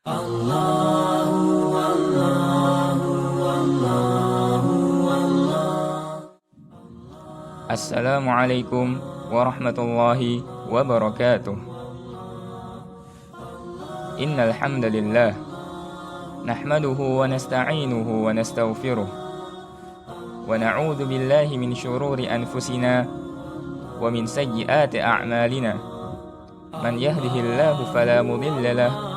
Assalamualaikum warahmatullahi wabarakatuh. Innal hamdalillah nahmaduhu wa nasta'inuhu wa nastaghfiruh wa na'udzu billahi min shururi anfusina wa min sayyiati a'malina. Man yahdihillahu fala mudilla lahu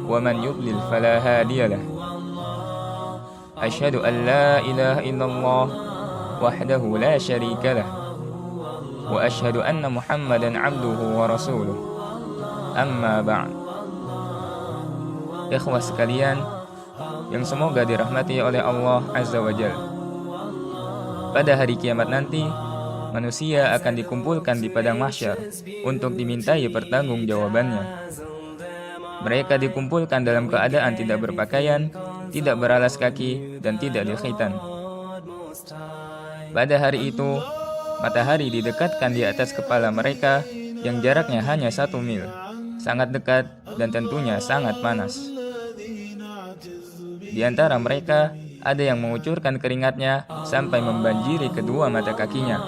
wa man yudlil fala hadiya lahu. Asyhadu an la ilaha illallah wahdahu la syarika lah wa asyhadu anna Muhammadan abduhu wa rasuluh. Amma ba'd. Ikhwas sekalian yang semoga dirahmati oleh Allah Azza wa Jalla. Pada hari kiamat nanti, manusia akan dikumpulkan di padang mahsyar untuk dimintai pertanggungjawabannya. Mereka dikumpulkan dalam keadaan tidak berpakaian, tidak beralas kaki, dan tidak dikhitan. Pada hari itu, matahari didekatkan di atas kepala mereka yang jaraknya hanya 1 mil, sangat dekat dan tentunya sangat panas. Di antara mereka, ada yang mengucurkan keringatnya sampai membanjiri kedua mata kakinya.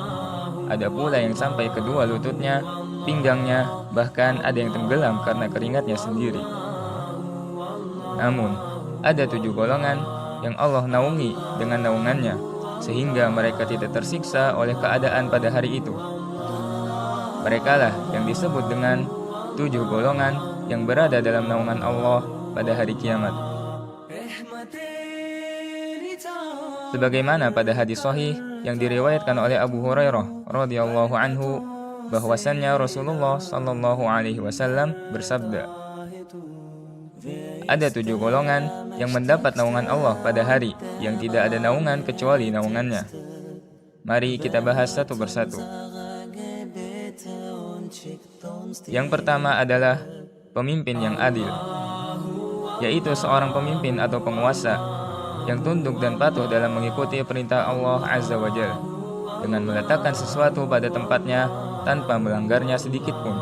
Ada pula yang sampai kedua lututnya, pinggangnya, bahkan ada yang tenggelam karena keringatnya sendiri. Namun, ada 7 golongan yang Allah naungi dengan naungannya, sehingga mereka tidak tersiksa oleh keadaan pada hari itu. Merekalah yang disebut dengan 7 golongan yang berada dalam naungan Allah pada hari kiamat. Sebagaimana pada hadis sahih yang diriwayatkan oleh Abu Hurairah radhiyallahu anhu, bahwasannya Rasulullah sallallahu alaihi wasallam bersabda, ada 7 golongan yang mendapat naungan Allah pada hari yang tidak ada naungan kecuali naungannya. Mari kita bahas satu persatu. Yang pertama adalah pemimpin yang adil, yaitu seorang pemimpin atau penguasa yang tunduk dan patuh dalam mengikuti perintah Allah Azza wa Jalla dengan meletakkan sesuatu pada tempatnya tanpa melanggarnya sedikit pun,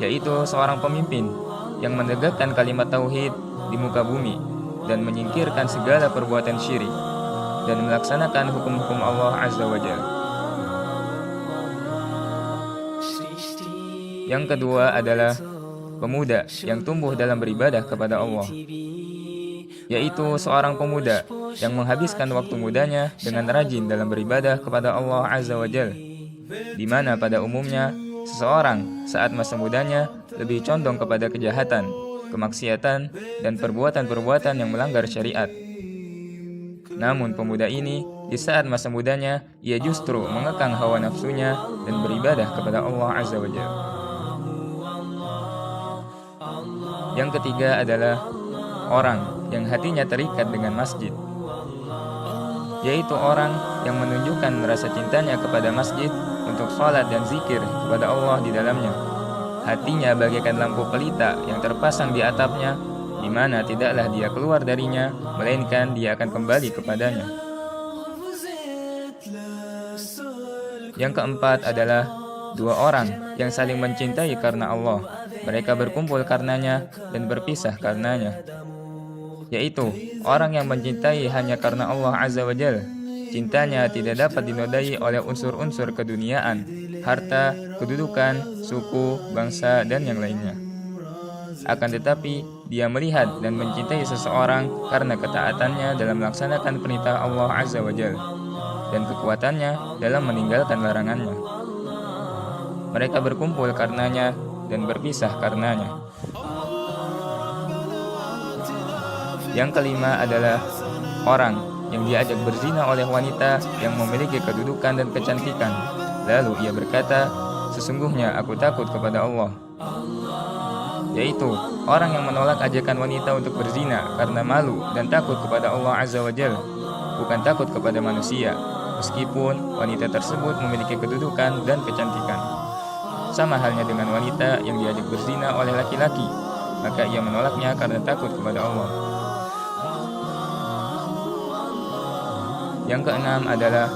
yaitu seorang pemimpin yang menegakkan kalimat tauhid di muka bumi dan menyingkirkan segala perbuatan syirik dan melaksanakan hukum-hukum Allah Azza wa Jalla. Yang kedua adalah pemuda yang tumbuh dalam beribadah kepada Allah, yaitu seorang pemuda yang menghabiskan waktu mudanya dengan rajin dalam beribadah kepada Allah Azza wa Jalla, di mana pada umumnya seseorang saat masa mudanya lebih condong kepada kejahatan, kemaksiatan, dan perbuatan-perbuatan yang melanggar syariat. Namun pemuda ini di saat masa mudanya ia justru mengekang hawa nafsunya dan beribadah kepada Allah Azza wa Jalla. Yang ketiga adalah orang yang hatinya terikat dengan masjid, yaitu orang yang menunjukkan rasa cintanya kepada masjid untuk sholat dan zikir kepada Allah di dalamnya. Hatinya bagaikan lampu pelita yang terpasang di atapnya, di mana tidaklah dia keluar darinya, melainkan dia akan kembali kepadanya. Yang keempat adalah 2 orang yang saling mencintai karena Allah. Mereka berkumpul karenanya dan berpisah karenanya, yaitu orang yang mencintai hanya karena Allah Azza wa Jalla. Cintanya tidak dapat dinodai oleh unsur-unsur keduniaan, harta, kedudukan, suku, bangsa, dan yang lainnya. Akan tetapi, dia melihat dan mencintai seseorang karena ketaatannya dalam melaksanakan perintah Allah Azza wa Jalla dan kekuatannya dalam meninggalkan larangannya. Mereka berkumpul karenanya dan berpisah karenanya. Yang kelima adalah orang yang diajak berzina oleh wanita yang memiliki kedudukan dan kecantikan. Lalu ia berkata, sesungguhnya aku takut kepada Allah. Yaitu orang yang menolak ajakan wanita untuk berzina karena malu dan takut kepada Allah Azza wa Jalla, bukan takut kepada manusia, meskipun wanita tersebut memiliki kedudukan dan kecantikan. Sama halnya dengan wanita yang diajak berzina oleh laki-laki, maka ia menolaknya karena takut kepada Allah. Yang keenam adalah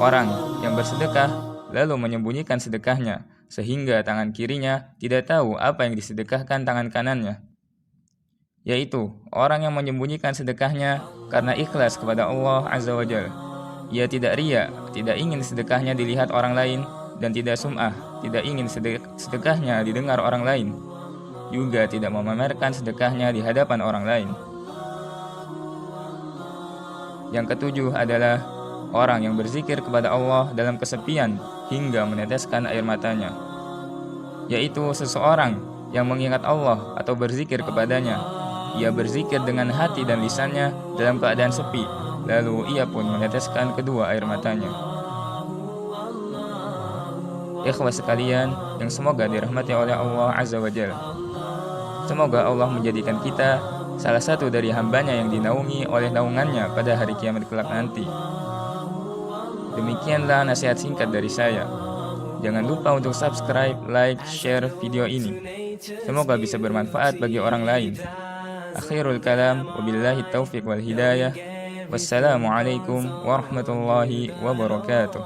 orang yang bersedekah lalu menyembunyikan sedekahnya, sehingga tangan kirinya tidak tahu apa yang disedekahkan tangan kanannya. yaitu orang yang menyembunyikan sedekahnya karena ikhlas kepada Allah Azza wa Jalla. Ia tidak ria, tidak ingin sedekahnya dilihat orang lain, dan tidak sum'ah, tidak ingin sedekahnya didengar orang lain. Juga tidak memamerkan sedekahnya di hadapan orang lain. Yang ketujuh adalah orang yang berzikir kepada Allah dalam kesepian hingga meneteskan air matanya, yaitu seseorang yang mengingat Allah atau berzikir kepadanya. Ia berzikir dengan hati dan lisannya dalam keadaan sepi, lalu ia pun meneteskan kedua air matanya. Ikhwas sekalian yang semoga dirahmati oleh Allah Azza wa Jalla. Semoga Allah menjadikan kita salah satu dari hambanya yang dinaungi oleh naungannya pada hari kiamat kelak nanti. Demikianlah nasihat singkat dari saya. Jangan lupa untuk subscribe, like, share video ini. Semoga bisa bermanfaat bagi orang lain. Akhirul kalam, wabillahi taufiq wal hidayah. Wassalamualaikum warahmatullahi wabarakatuh.